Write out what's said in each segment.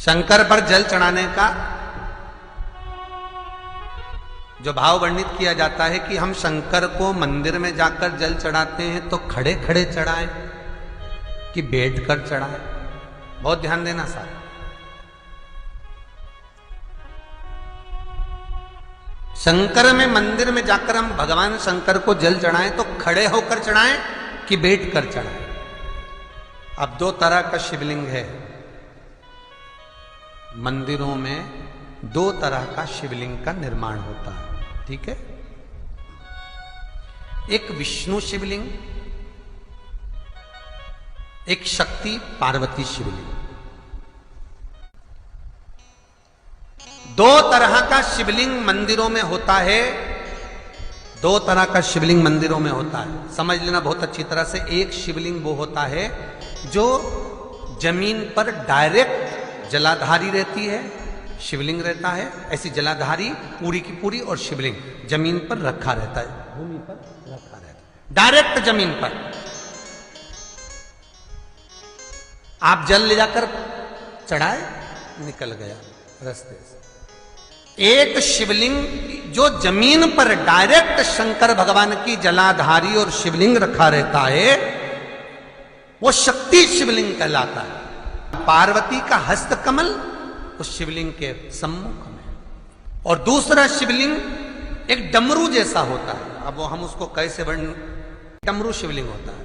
शंकर पर जल चढ़ाने का जो भाव वर्णित किया जाता है कि हम शंकर को मंदिर में जाकर जल चढ़ाते हैं तो खड़े खड़े चढ़ाएं कि बैठ कर चढ़ाएं। बहुत ध्यान देना साहब। शंकर में मंदिर में जाकर हम भगवान शंकर को जल चढ़ाएं तो खड़े होकर चढ़ाएं कि बैठ कर चढ़ाएं। अब दो तरह का शिवलिंग है मंदिरों में, दो तरह का शिवलिंग का निर्माण होता है, ठीक है। एक विष्णु शिवलिंग, एक शक्ति पार्वती शिवलिंग। दो तरह का शिवलिंग मंदिरों में होता है, दो तरह का शिवलिंग मंदिरों में होता है। समझ लेना बहुत अच्छी तरह से। एक शिवलिंग वो होता है जो जमीन पर डायरेक्ट जलाधारी रहती है, शिवलिंग रहता है, ऐसी जलाधारी पूरी की पूरी, और शिवलिंग जमीन पर रखा रहता है, भूमि पर रखा रहता है, डायरेक्ट जमीन पर। आप जल ले जाकर चढ़ाए, निकल गया रास्ते से। एक शिवलिंग जो जमीन पर डायरेक्ट शंकर भगवान की जलाधारी और शिवलिंग रखा रहता है, वो शक्ति शिवलिंग कहलाता है। पार्वती का हस्त कमल उस शिवलिंग के सम्मुख में, और दूसरा शिवलिंग एक डमरू जैसा होता है। अब वो हम उसको कैसे वर्णन, डमरू शिवलिंग होता है,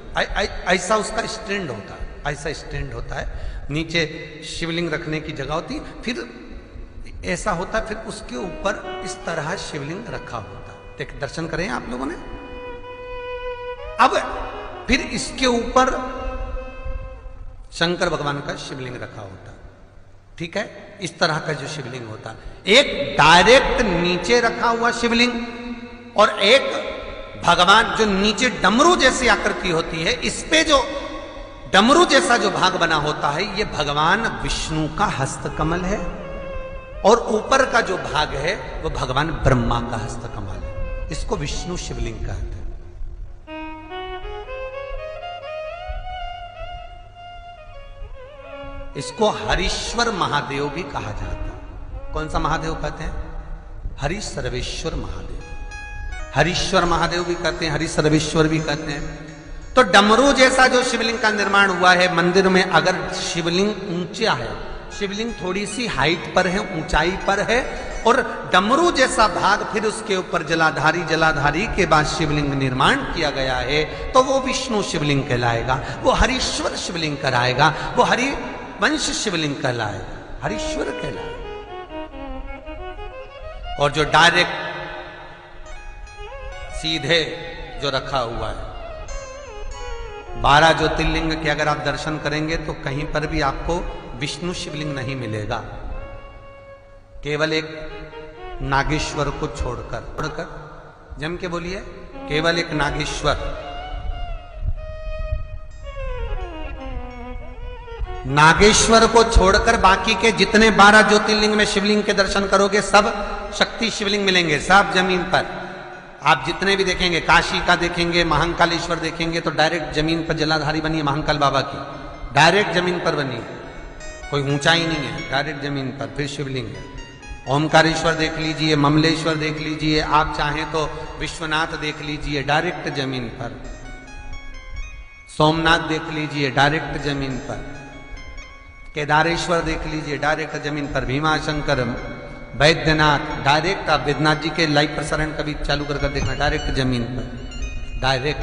ऐसा उसका स्टैंड होता है, ऐसा स्टैंड होता है, नीचे शिवलिंग रखने की जगह होती, फिर ऐसा होता है, फिर उसके ऊपर इस तरह शिवलिंग रखा होता है। देख, दर्शन करें आप लोगों ने। अब फिर इसके ऊपर शंकर भगवान का शिवलिंग रखा होता है, ठीक है। इस तरह का जो शिवलिंग होता है, एक डायरेक्ट नीचे रखा हुआ शिवलिंग, और एक भगवान जो नीचे डमरू जैसी आकृति होती है, इस पे जो डमरू जैसा जो भाग बना होता है, ये भगवान विष्णु का हस्तकमल है, और ऊपर का जो भाग है वो भगवान ब्रह्मा का हस्तकमल है। इसको विष्णु शिवलिंग कहते हैं। इसको हरीश्वर महादेव भी कहा जाता है। कौन सा महादेव कहते हैं? हरि सर्वेश्वर महादेव। हरीश्वर महादेव भी कहते हैं, हरि सर्वेश्वर भी कहते हैं। तो डमरू जैसा जो शिवलिंग का निर्माण हुआ है मंदिर में, अगर शिवलिंग ऊंचा है, शिवलिंग थोड़ी सी हाइट पर है, ऊंचाई पर है, और डमरू जैसा भाग फिर उसके ऊपर जलाधारी के बाद शिवलिंग निर्माण किया गया है, तो वो विष्णु शिवलिंग कहलाएगा, वो हरीश्वर शिवलिंग कहलाएगा, वो हरि वंश शिवलिंग कहलाएगा, हरीश्वर कहलाएगा। और जो डायरेक्ट सीधे जो रखा हुआ है, 12 ज्योतिर्लिंग के अगर आप दर्शन करेंगे तो कहीं पर भी आपको विष्णु शिवलिंग नहीं मिलेगा, केवल एक नागेश्वर को छोड़कर जम के बोलिए, केवल एक नागेश्वर, नागेश्वर को छोड़कर बाकी के जितने 12 ज्योतिर्लिंग में शिवलिंग के दर्शन करोगे सब शक्ति शिवलिंग मिलेंगे, सब जमीन पर। आप जितने भी देखेंगे, काशी का देखेंगे, महाकालेश्वर देखेंगे, तो डायरेक्ट जमीन पर जलाधारी बनी है महाकाल बाबा की, डायरेक्ट जमीन पर बनी है, कोई ऊंचाई नहीं है, डायरेक्ट जमीन पर, फिर शिवलिंग है। ओमकारेश्वर देख लीजिए, ममलेश्वर देख लीजिए, आप चाहें तो विश्वनाथ देख लीजिए, डायरेक्ट जमीन पर। सोमनाथ देख लीजिए, डायरेक्ट जमीन पर। केदारेश्वर देख लीजिए, डायरेक्ट जमीन पर। भीमाशंकर, वैद्यनाथ, डायरेक्ट। आप वैद्यनाथ जी के लाइव प्रसारण कभी चालू कर देखना, डायरेक्ट जमीन पर, डायरेक्ट।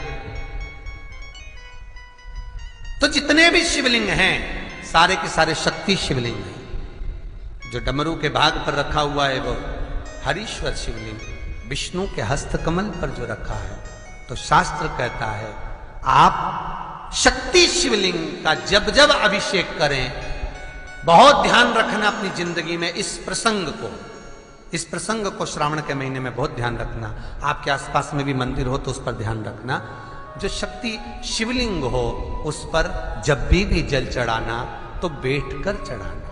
तो जितने भी शिवलिंग हैं सारे के सारे शक्ति शिवलिंग हैं। जो डमरू के भाग पर रखा हुआ है वो हरीश्वर शिवलिंग, विष्णु के हस्तकमल पर जो रखा है, तो शास्त्र कहता है आप शक्ति शिवलिंग का जब जब अभिषेक करें, बहुत ध्यान रखना अपनी जिंदगी में इस प्रसंग को श्रावण के महीने में बहुत ध्यान रखना। आपके आसपास में भी मंदिर हो तो उस पर ध्यान रखना। जो शक्ति शिवलिंग हो उस पर जब भी जल चढ़ाना तो बैठकर चढ़ाना,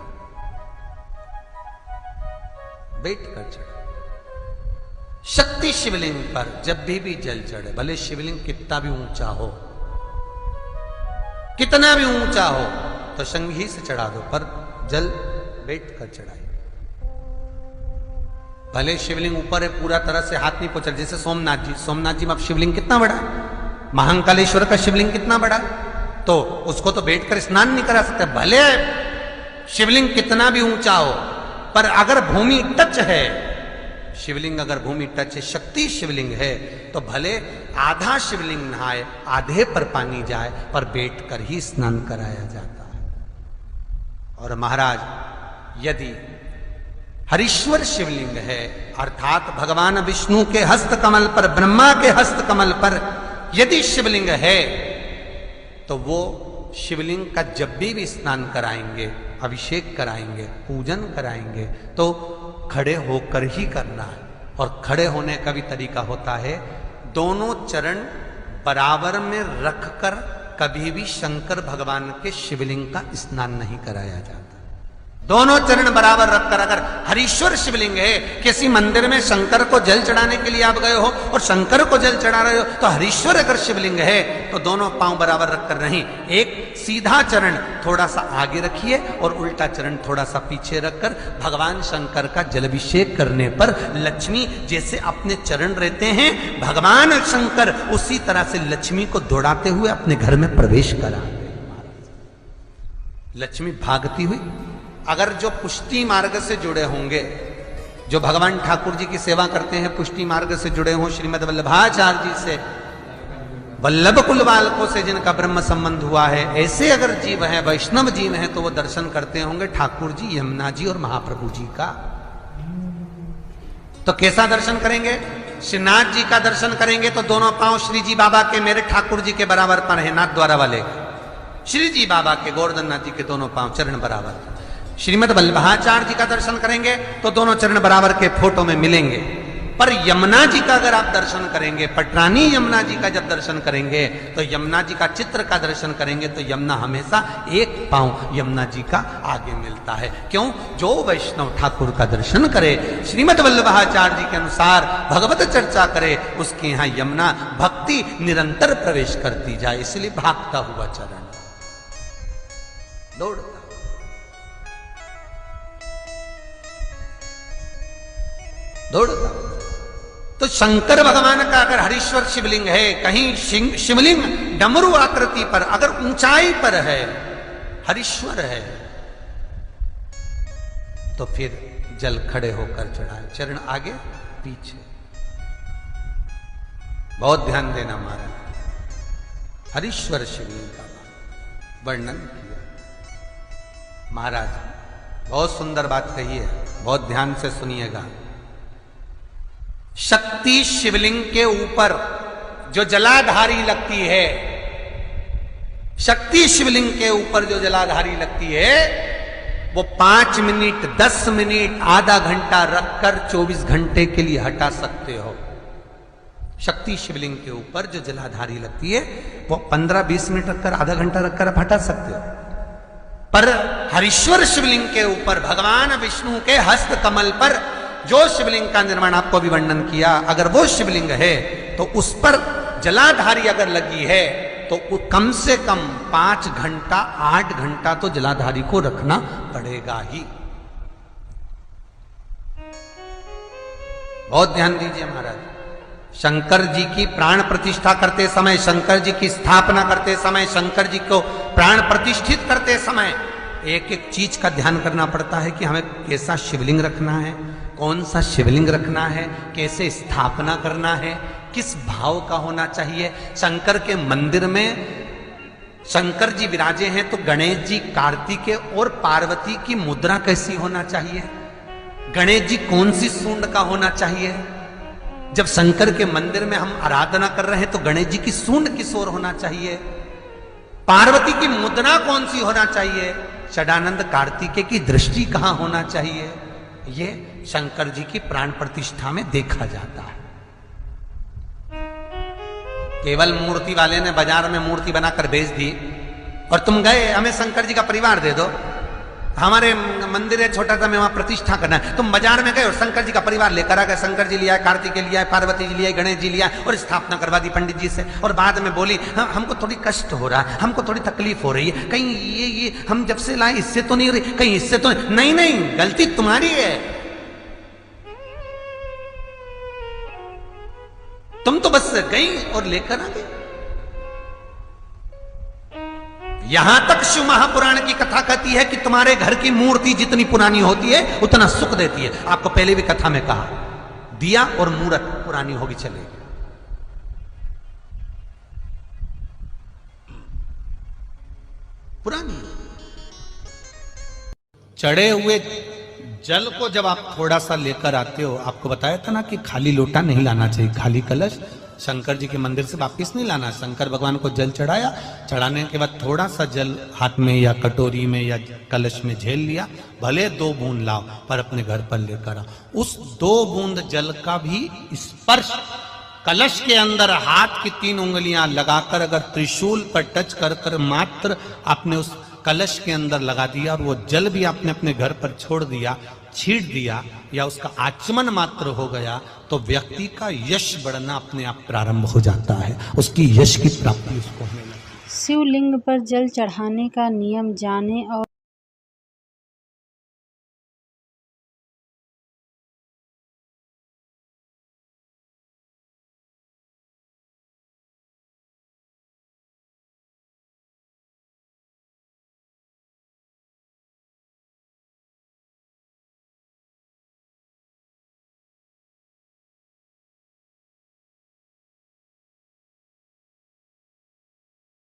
बैठकर चढ़ाना। शक्ति शिवलिंग पर जब भी जल चढ़े, भले शिवलिंग कितना भी ऊंचा हो, कितना भी ऊंचा हो, तो संघी से चढ़ा दो, पर जल बैठ कर चढ़ाइए। भले शिवलिंग ऊपर है, पूरा तरह से हाथ नहीं पहुंचा, जैसे सोमनाथ जी में अब शिवलिंग कितना बड़ा है, महाकालेश्वर का शिवलिंग कितना बड़ा, तो उसको तो बैठकर स्नान नहीं करा सकते। भले शिवलिंग कितना भी ऊंचा हो, पर अगर भूमि टच है, शिवलिंग अगर भूमि टच है, शक्ति शिवलिंग है, तो भले आधा शिवलिंग नहाए, आधे पर पानी जाए, पर बैठकर ही स्नान कराया जाता है। और महाराज यदि हरीश्वर शिवलिंग है, अर्थात भगवान विष्णु के हस्त कमल पर, ब्रह्मा के हस्त कमल पर यदि शिवलिंग है, तो वो शिवलिंग का जब भी स्नान कराएंगे, अभिषेक कराएंगे, पूजन कराएंगे, तो खड़े होकर ही करना है। और खड़े होने का भी तरीका होता है, दोनों चरण बराबर में रखकर कभी भी शंकर भगवान के शिवलिंग का स्नान नहीं कराया जाता। दोनों चरण बराबर रखकर, अगर हरीश्वर शिवलिंग है, किसी मंदिर में शंकर को जल चढ़ाने के लिए आप गए हो और शंकर को जल चढ़ा रहे हो, तो हरीश्वर अगर शिवलिंग है तो दोनों पांव बराबर रखकर नहीं, एक सीधा चरण थोड़ा सा आगे रखिए और उल्टा चरण थोड़ा सा पीछे रखकर भगवान शंकर का जलाभिषेक करने पर लक्ष्मी जैसे अपने चरण रहते हैं, भगवान शंकर उसी तरह से लक्ष्मी को दौड़ाते हुए अपने घर में प्रवेश करा। लक्ष्मी भागती हुई, अगर जो पुष्टि मार्ग से जुड़े होंगे, जो भगवान ठाकुर जी की सेवा करते हैं, पुष्टि मार्ग से जुड़े हों, श्रीमद वल्लभाचार्य जी से, वल्लभ कुल बालकों से जिनका ब्रह्म संबंध हुआ है, ऐसे अगर जीव हैं, वैष्णव जीव हैं, तो वो दर्शन करते होंगे ठाकुर जी, यमुना जी और महाप्रभु जी का। तो कैसा दर्शन करेंगे? श्रीनाथ जी का दर्शन करेंगे तो दोनों पांव श्री जी बाबा के, मेरे ठाकुर जी के बराबर पर है, नाथ द्वारा वाले श्री जी बाबा के, गोवर्धन नाथ जी के दोनों पांव चरण बराबर। श्रीमद वल्लभाचार्य जी का दर्शन करेंगे तो दोनों चरण बराबर के फोटो में मिलेंगे। पर यमुना जी का अगर आप दर्शन करेंगे, पटरानी यमुना जी का जब दर्शन करेंगे, तो यमुना जी का चित्र का दर्शन करेंगे, तो यमुना हमेशा एक पांव यमुना जी का आगे मिलता है। क्यों? जो वैष्णव ठाकुर का दर्शन करे, श्रीमद वल्लभाचार्य जी के अनुसार भगवत चर्चा करे, उसके यहां यमुना भक्ति निरंतर प्रवेश करती जाए, इसलिए भागता हुआ चरण, दौड़ता। तो शंकर भगवान का अगर हरीश्वर शिवलिंग है, कहीं शिवलिंग डमरू आकृति पर, अगर ऊंचाई पर है, हरीश्वर है, तो फिर जल खड़े होकर चढ़ाए, चरण आगे पीछे। बहुत ध्यान देना महाराज। हरीश्वर शिवलिंग का वर्णन किया महाराज, बहुत सुंदर बात कही है, बहुत ध्यान से सुनिएगा। शक्ति शिवलिंग के ऊपर जो जलाधारी लगती है, शक्ति शिवलिंग के ऊपर जो जलाधारी लगती है, वो 5 मिनट, 10 मिनट, आधा घंटा रखकर 24 घंटे के लिए हटा सकते हो। शक्ति शिवलिंग के ऊपर जो जलाधारी लगती है, वो 15-20 मिनट रखकर, आधा घंटा रखकर आप हटा सकते हो। पर हरीश्वर शिवलिंग के ऊपर भगवान विष्णु के हस्त कमल पर जो शिवलिंग का निर्माण आपको भी वर्णन किया, अगर वो शिवलिंग है तो उस पर जलाधारी अगर लगी है, तो कम से कम 5 घंटा, 8 घंटा तो जलाधारी को रखना पड़ेगा ही। बहुत ध्यान दीजिए महाराज। शंकर जी की प्राण प्रतिष्ठा करते समय, शंकर जी की स्थापना करते समय, शंकर जी को प्राण प्रतिष्ठित करते समय एक एक चीज का ध्यान करना पड़ता है कि हमें कैसा शिवलिंग रखना है, कौन सा शिवलिंग रखना है, कैसे स्थापना करना है, किस भाव का होना चाहिए। शंकर के मंदिर में शंकर जी विराजे हैं, तो गणेश जी, कार्तिकेय और पार्वती की मुद्रा कैसी होना चाहिए, गणेश जी कौन सी सूंड का होना चाहिए। जब शंकर के मंदिर में हम आराधना कर रहे हैं तो गणेश जी की सूंड किस ओर होना चाहिए, पार्वती की मुद्रा कौन सी होना चाहिए, षडानंद कार्तिकेय की दृष्टि कहां होना चाहिए, ये शंकर जी की प्राण प्रतिष्ठा में देखा जाता है। केवल मूर्ति वाले ने बाजार में मूर्ति बनाकर बेच दी और तुम गए हमें शंकर जी का परिवार दे दो, हमारे मंदिर है छोटा सा, मैं वहां प्रतिष्ठा करना है। तुम बाजार में गए और शंकर जी का परिवार लेकर आ गए, शंकर जी लिया, कार्तिक लिया, पार्वती जी लिया, गणेश जी लिया और स्थापना करवा दी पंडित जी से। और बाद में बोली हमको थोड़ी कष्ट हो रहा है, हमको थोड़ी तकलीफ हो रही है, कहीं ये हम जब से लाए इससे तो नहीं हो रही, कहीं इससे तो नहीं, गलती तुम्हारी है। तुम तो बस गई और लेकर आ गई। यहां तक शिव महापुराण की कथा कहती है कि तुम्हारे घर की मूर्ति जितनी पुरानी होती है उतना सुख देती है। आपको पहले भी कथा में कहा, दिया और मूर्त पुरानी होगी चलेगी। पुरानी चढ़े हुए जल को जब आप थोड़ा सा लेकर आते हो, आपको बताया था ना कि खाली लोटा नहीं लाना चाहिए, खाली कलश शंकर जी के मंदिर से वापिस नहीं लाना। शंकर भगवान को जल चढ़ाया, चढ़ाने के बाद थोड़ा सा जल हाथ में या कटोरी में या कलश में झेल लिया, भले 2 बूंद लाओ पर अपने घर पर लेकर आओ। उस 2 बूंद जल का भी स्पर्श कलश के अंदर हाथ की 3 उंगलियां लगाकर अगर त्रिशूल पर टच कर कर मात्र आपने उस कलश के अंदर लगा दिया और वो जल भी आपने अपने घर पर छोड़ दिया, छीट दिया या उसका आचमन मात्र हो गया, तो व्यक्ति का यश बढ़ना अपने आप प्रारंभ हो जाता है, उसकी यश की प्राप्ति उसको होने लगती है। शिवलिंग पर जल चढ़ाने का नियम जाने और